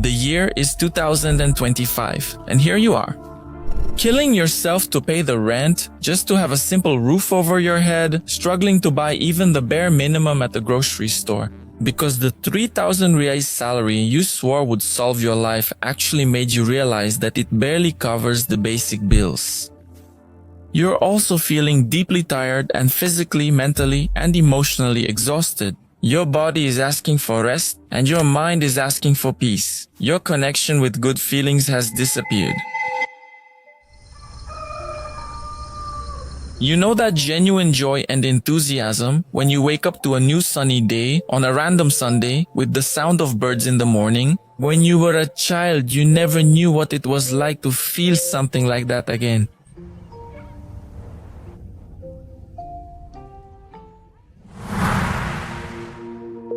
The year is 2025, and here you are. Killing yourself to pay the rent, just to have a simple roof over your head, struggling to buy even the bare minimum at the grocery store. Because the 3,000 reais salary you swore would solve your life actually made you realize that it barely covers the basic bills. You're also feeling deeply tired and physically, mentally, and emotionally exhausted. Your body is asking for rest and your mind is asking for peace. Your connection with good feelings has disappeared. You know that genuine joy and enthusiasm when you wake up to a new sunny day on a random Sunday with the sound of birds in the morning? When you were a child, you never knew what it was like to feel something like that again.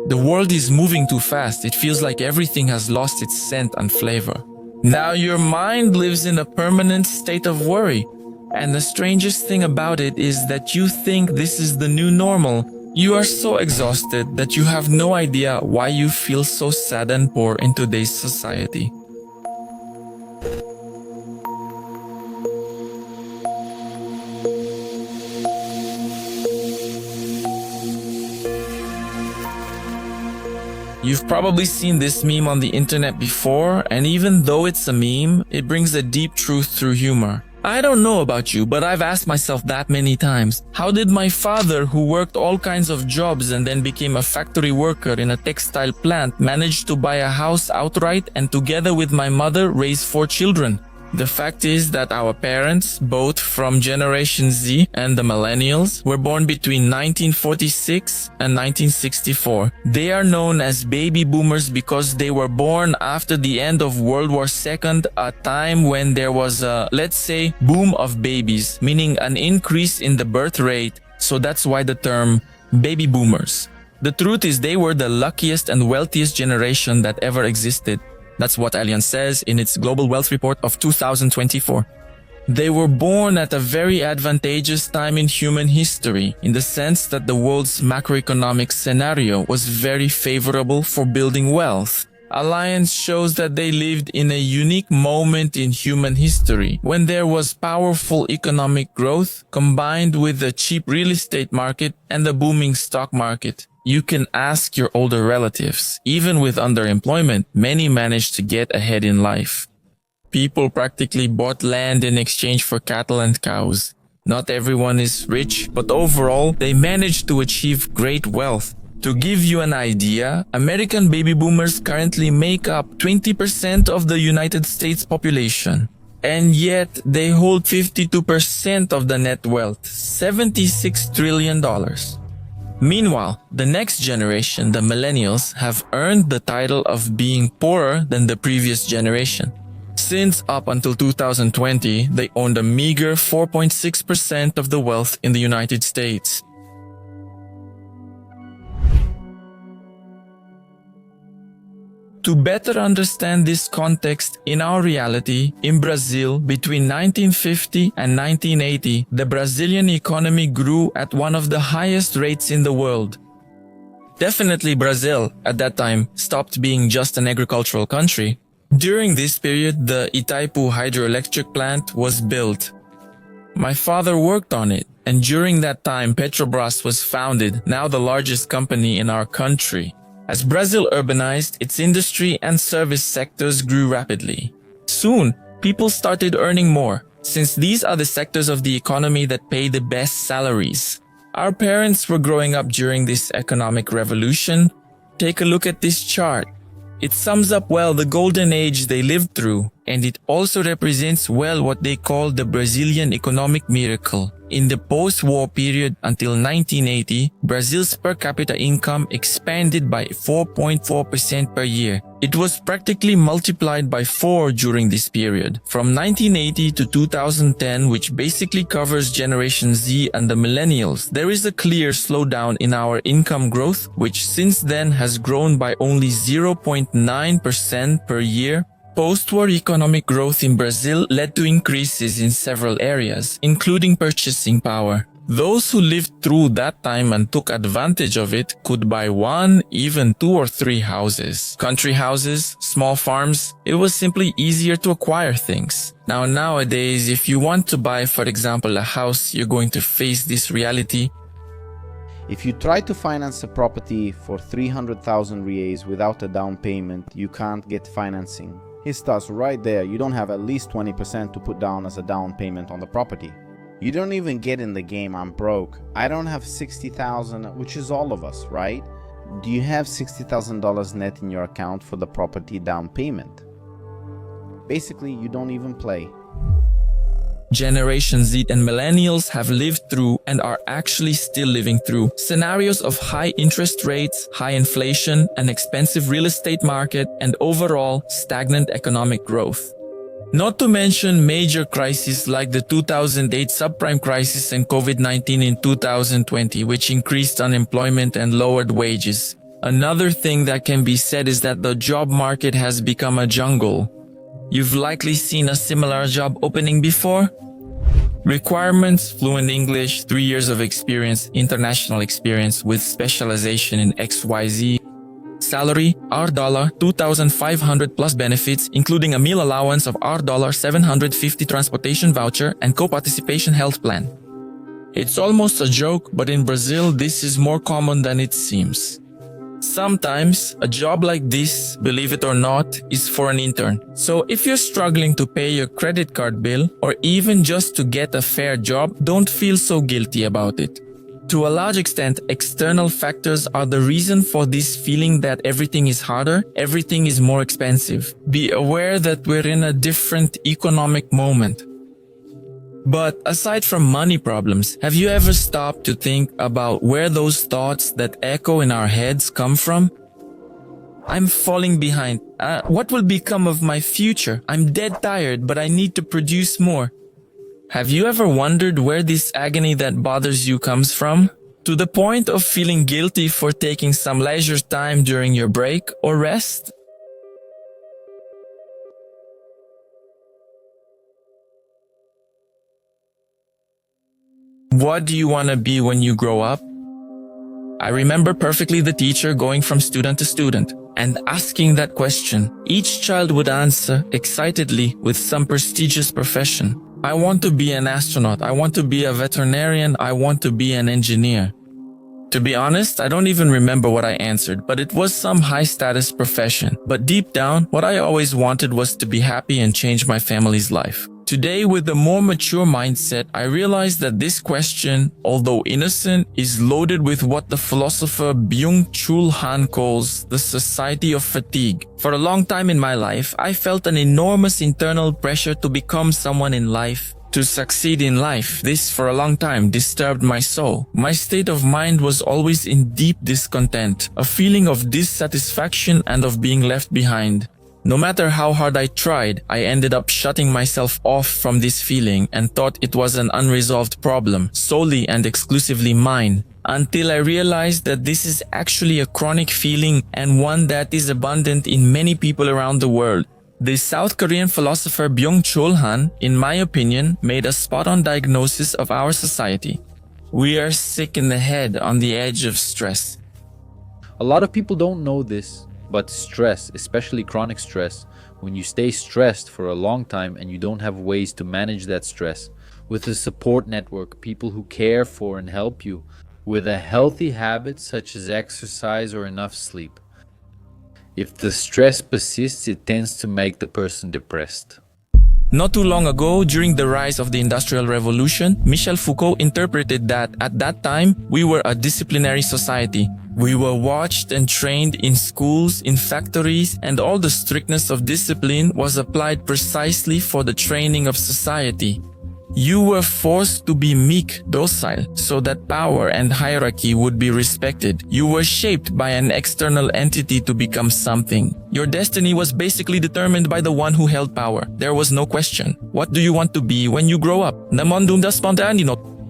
The world is moving too fast. It feels like everything has lost its scent and flavor. Now your mind lives in a permanent state of worry. And the strangest thing about it is that you think this is the new normal. You are so exhausted that you have no idea why you feel so sad and poor in today's society. You've probably seen this meme on the internet before, and even though it's a meme, it brings a deep truth through humor. I don't know about you, but I've asked myself that many times. How did my father, who worked all kinds of jobs and then became a factory worker in a textile plant, manage to buy a house outright and together with my mother raise 4 children? The fact is that our parents, both from Generation Z and the Millennials, were born between 1946 and 1964. They are known as baby boomers because they were born after the end of World War II, a time when there was a, let's say, boom of babies, meaning an increase in the birth rate. So that's why the term baby boomers. The truth is they were the luckiest and wealthiest generation that ever existed. That's what Allianz says in its Global Wealth Report of 2024. They were born at a very advantageous time in human history, in the sense that the world's macroeconomic scenario was very favorable for building wealth. Allianz shows that they lived in a unique moment in human history, when there was powerful economic growth combined with a cheap real estate market and a booming stock market. You can ask your older relatives. Even with underemployment, many managed to get ahead in life. People practically bought land in exchange for cattle and cows. Not everyone is rich, but overall, they managed to achieve great wealth. To give you an idea, American baby boomers currently make up 20% of the United States population. And yet, they hold 52% of the net wealth, $76 trillion. Meanwhile, the next generation, the millennials, have earned the title of being poorer than the previous generation. Since up until 2020, they owned a meager 4.6% of the wealth in the United States. To better understand this context in our reality, in Brazil, between 1950 and 1980, the Brazilian economy grew at one of the highest rates in the world. Definitely Brazil, at that time, stopped being just an agricultural country. During this period, the Itaipu hydroelectric plant was built. My father worked on it, and during that time, Petrobras was founded, now the largest company in our country. As Brazil urbanized, its industry and service sectors grew rapidly. Soon, people started earning more, since these are the sectors of the economy that pay the best salaries. Our parents were growing up during this economic revolution. Take a look at this chart. It sums up well the golden age they lived through, and it also represents well what they call the Brazilian economic miracle. In the post-war period until 1980, Brazil's per capita income expanded by 4.4% per year. It was practically multiplied by 4 during this period, from 1980 to 2010, which basically covers Generation Z and the Millennials. There is a clear slowdown in our income growth, which since then has grown by only 0.9% per year. Post-war economic growth in Brazil led to increases in several areas, including purchasing power. Those who lived through that time and took advantage of it could buy 1, even 2 or 3 houses. Country houses, small farms, it was simply easier to acquire things. Now nowadays, if you want to buy, for example, a house, you're going to face this reality. If you try to finance a property for 300,000 reais without a down payment, you can't get financing. It starts right there. You don't have at least 20% to put down as a down payment on the property. You don't even get in the game, I'm broke. I don't have 60,000, which is all of us, right? Do you have $60,000 net in your account for the property down payment? Basically, you don't even play. Generation Z and millennials have lived through and are actually still living through scenarios of high interest rates, high inflation, an expensive real estate market, and overall stagnant economic growth. Not to mention major crises like the 2008 subprime crisis and COVID-19 in 2020, which increased unemployment and lowered wages. Another thing that can be said is that the job market has become a jungle. You've likely seen a similar job opening before. Requirements: fluent English, 3 years of experience, international experience with specialization in XYZ. Salary, $, 2,500 plus benefits, including a meal allowance of $, 750 transportation voucher and co-participation health plan. It's almost a joke, but in Brazil, this is more common than it seems. Sometimes, a job like this, believe it or not, is for an intern. So if you're struggling to pay your credit card bill, or even just to get a fair job, don't feel so guilty about it. To a large extent, external factors are the reason for this feeling that everything is harder, everything is more expensive. Be aware that we're in a different economic moment. But aside from money problems, have you ever stopped to think about where those thoughts that echo in our heads come from? I'm falling behind. What will become of my future? I'm dead tired, but I need to produce more. Have you ever wondered where this agony that bothers you comes from? To the point of feeling guilty for taking some leisure time during your break or rest? What do you want to be when you grow up? I remember perfectly the teacher going from student to student and asking that question. Each child would answer excitedly with some prestigious profession. I want to be an astronaut, I want to be a veterinarian, I want to be an engineer. To be honest, I don't even remember what I answered, but it was some high-status profession. But deep down, what I always wanted was to be happy and change my family's life. Today, with a more mature mindset, I realized that this question, although innocent, is loaded with what the philosopher Byung-Chul Han calls the society of fatigue. For a long time in my life, I felt an enormous internal pressure to become someone in life, to succeed in life. This, for a long time, disturbed my soul. My state of mind was always in deep discontent, a feeling of dissatisfaction and of being left behind. No matter how hard I tried, I ended up shutting myself off from this feeling and thought it was an unresolved problem, solely and exclusively mine, until I realized that this is actually a chronic feeling and one that is abundant in many people around the world. The South Korean philosopher Byung-Chul Han, in my opinion, made a spot-on diagnosis of our society. We are sick in the head, on the edge of stress. A lot of people don't know this. But stress, especially chronic stress, when you stay stressed for a long time and you don't have ways to manage that stress, with a support network, people who care for and help you, with a healthy habit such as exercise or enough sleep. If the stress persists, it tends to make the person depressed. Not too long ago, during the rise of the Industrial Revolution, Michel Foucault interpreted that at that time, we were a disciplinary society. We were watched and trained in schools, in factories, and all the strictness of discipline was applied precisely for the training of society. You were forced to be meek, docile, so that power and hierarchy would be respected. You were shaped by an external entity to become something. Your destiny was basically determined by the one who held power. There was no question. What do you want to be when you grow up?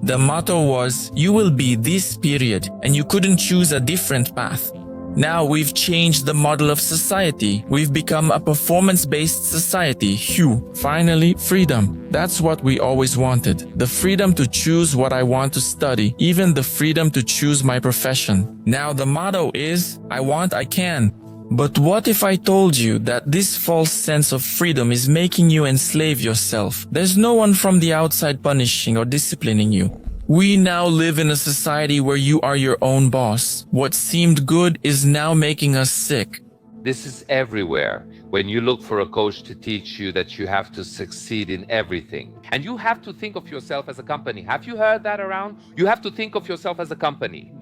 The motto was, you will be this period, and you couldn't choose a different path. Now we've changed the model of society. We've become a performance-based society. Phew. Finally, freedom. That's what we always wanted. The freedom to choose what I want to study, even the freedom to choose my profession. Now the motto is, I want, I can. But what if I told you that this false sense of freedom is making you enslave yourself? There's no one from the outside punishing or disciplining you. We now live in a society where you are your own boss. What seemed good is now making us sick. This is everywhere. When you look for a coach to teach you that you have to succeed in everything. And you have to think of yourself as a company. Have you heard that around? You have to think of yourself as a company.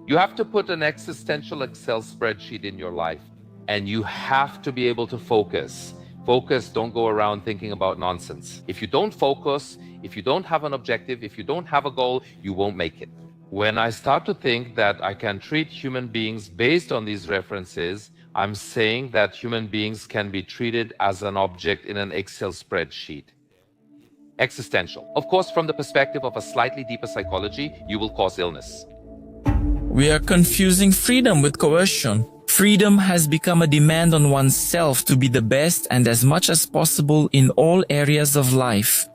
You have to put an existential Excel spreadsheet in your life. And you have to be able to focus. Focus, don't go around thinking about nonsense. If you don't focus, if you don't have an objective, if you don't have a goal, you won't make it. When I start to think that I can treat human beings based on these references, I'm saying that human beings can be treated as an object in an Excel spreadsheet. Existential. Of course, from the perspective of a slightly deeper psychology, you will cause illness. We are confusing freedom with coercion. Freedom has become a demand on oneself to be the best and as much as possible in all areas of life.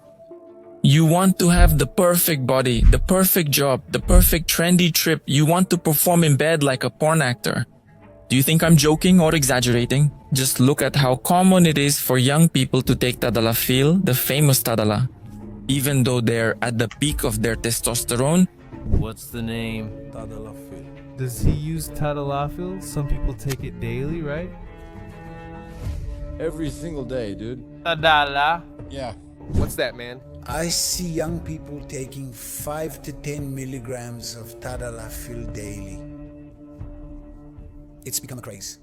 You want to have the perfect body, the perfect job, the perfect trendy trip. You want to perform in bed like a porn actor. Do you think I'm joking or exaggerating? Just look at how common it is for young people to take tadalafil, the famous tadala. Even though they're at the peak of their testosterone. What's the name? Tadalafil. Does he use tadalafil? Some people take it daily, right? Every single day, dude. Tadala? Yeah. What's that, man? I see young people taking 5 to 10 milligrams of tadalafil daily. It's become a craze.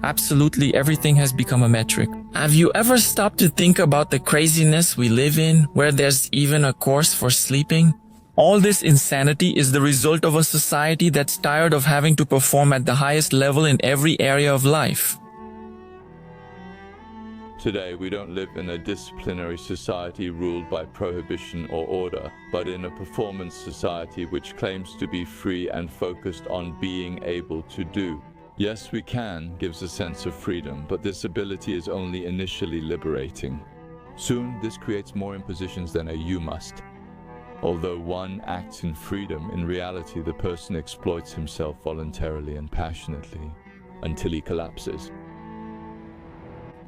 Absolutely everything has become a metric. Have you ever stopped to think about the craziness we live in, where there's even a course for sleeping? All this insanity is the result of a society that's tired of having to perform at the highest level in every area of life. Today, we don't live in a disciplinary society ruled by prohibition or order, but in a performance society which claims to be free and focused on being able to do. Yes, we can gives a sense of freedom, but this ability is only initially liberating. Soon, this creates more impositions than a you must. Although one acts in freedom, in reality the person exploits himself voluntarily and passionately until he collapses.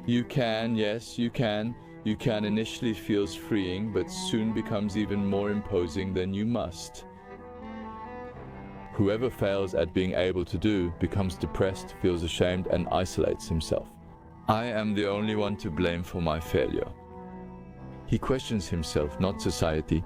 You can, yes, you can. You can initially feels freeing, but soon becomes even more imposing than you must. Whoever fails at being able to do becomes depressed, feels ashamed, and isolates himself. I am the only one to blame for my failure. He questions himself, not society.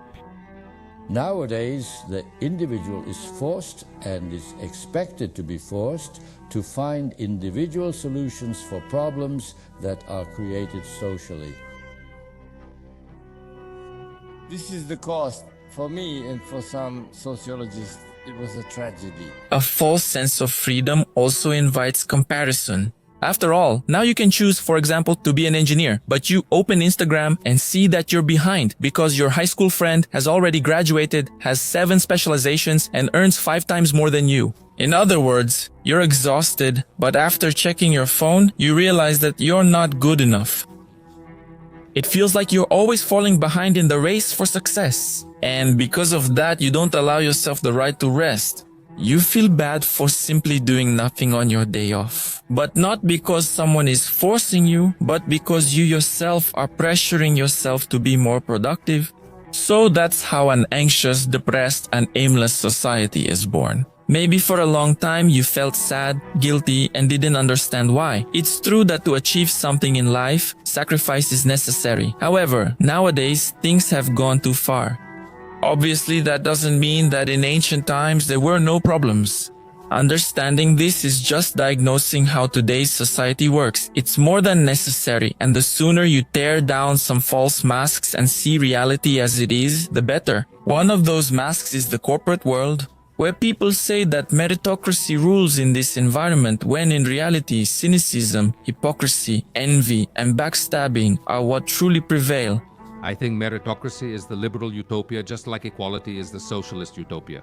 Nowadays, the individual is forced and is expected to be forced to find individual solutions for problems that are created socially. This is the cost. For me and for some sociologists, it was a tragedy. A false sense of freedom also invites comparison. After all, now you can choose, for example, to be an engineer, but you open Instagram and see that you're behind because your high school friend has already graduated, has 7 specializations, and earns 5 times more than you. In other words, you're exhausted, but after checking your phone, you realize that you're not good enough. It feels like you're always falling behind in the race for success. And because of that, you don't allow yourself the right to rest. You feel bad for simply doing nothing on your day off. But not because someone is forcing you, but because you yourself are pressuring yourself to be more productive. So that's how an anxious, depressed, and aimless society is born. Maybe for a long time you felt sad, guilty, and didn't understand why. It's true that to achieve something in life, sacrifice is necessary. However, nowadays, things have gone too far. Obviously, that doesn't mean that in ancient times there were no problems. Understanding this is just diagnosing how today's society works. It's more than necessary, and the sooner you tear down some false masks and see reality as it is, the better. One of those masks is the corporate world, where people say that meritocracy rules in this environment when in reality cynicism, hypocrisy, envy, and backstabbing are what truly prevail. I think meritocracy is the liberal utopia, just like equality is the socialist utopia.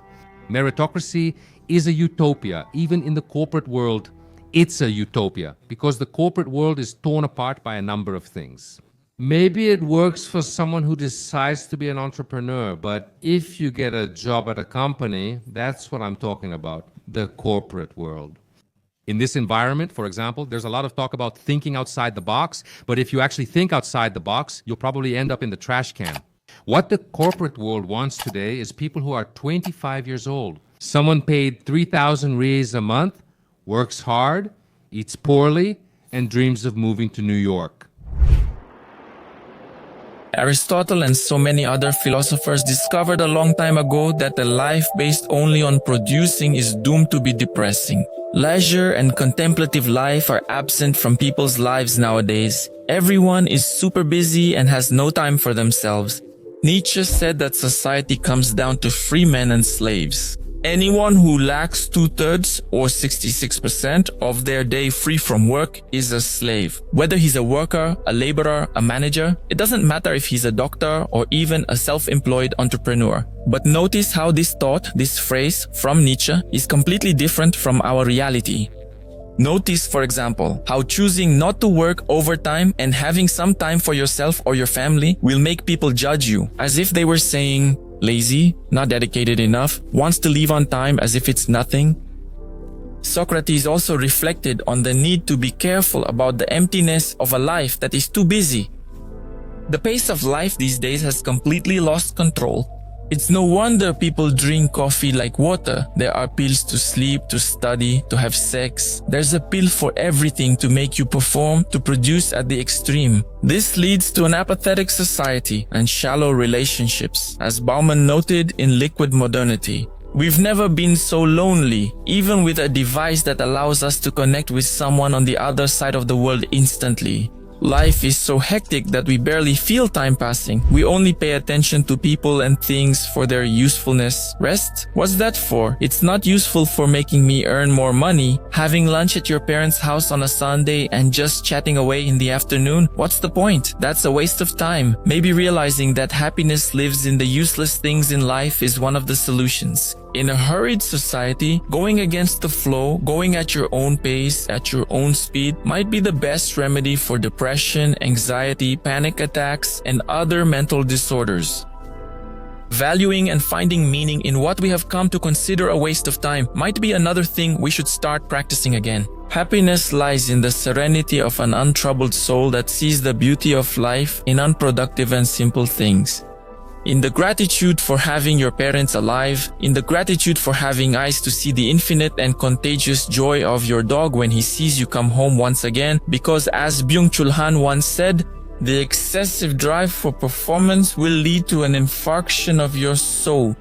Meritocracy is a utopia. Even in the corporate world, it's a utopia because the corporate world is torn apart by a number of things. Maybe it works for someone who decides to be an entrepreneur, but if you get a job at a company, that's what I'm talking about, the corporate world. In this environment, for example, there's a lot of talk about thinking outside the box, but if you actually think outside the box, you'll probably end up in the trash can. What the corporate world wants today is people who are 25 years old. Someone paid 3,000 reais a month, works hard, eats poorly, and dreams of moving to New York. Aristotle and so many other philosophers discovered a long time ago that a life based only on producing is doomed to be depressing. Leisure and contemplative life are absent from people's lives nowadays. Everyone is super busy and has no time for themselves. Nietzsche said that society comes down to free men and slaves. Anyone who lacks 2/3 or 66% of their day free from work is a slave. Whether he's a worker, a laborer, a manager, it doesn't matter if he's a doctor or even a self-employed entrepreneur. But notice how this thought, this phrase from Nietzsche is completely different from our reality. Notice, for example, how choosing not to work overtime and having some time for yourself or your family will make people judge you, as if they were saying, lazy, not dedicated enough, wants to leave on time as if it's nothing. Socrates also reflected on the need to be careful about the emptiness of a life that is too busy. The pace of life these days has completely lost control. It's no wonder people drink coffee like water. There are pills to sleep, to study, to have sex. There's a pill for everything to make you perform, to produce at the extreme. This leads to an apathetic society and shallow relationships, as Bauman noted in Liquid Modernity. We've never been so lonely, even with a device that allows us to connect with someone on the other side of the world instantly. Life is so hectic that we barely feel time passing. We only pay attention to people and things for their usefulness. Rest? What's that for? It's not useful for making me earn more money. Having lunch at your parents' house on a Sunday and just chatting away in the afternoon? What's the point? That's a waste of time. Maybe realizing that happiness lives in the useless things in life is one of the solutions. In a hurried society, going against the flow, going at your own pace, at your own speed, might be the best remedy for depression, anxiety, panic attacks, and other mental disorders. Valuing and finding meaning in what we have come to consider a waste of time might be another thing we should start practicing again. Happiness lies in the serenity of an untroubled soul that sees the beauty of life in unproductive and simple things. In the gratitude for having your parents alive, in the gratitude for having eyes to see the infinite and contagious joy of your dog when he sees you come home once again, because as Byung-Chul Han once said, the excessive drive for performance will lead to an infarction of your soul.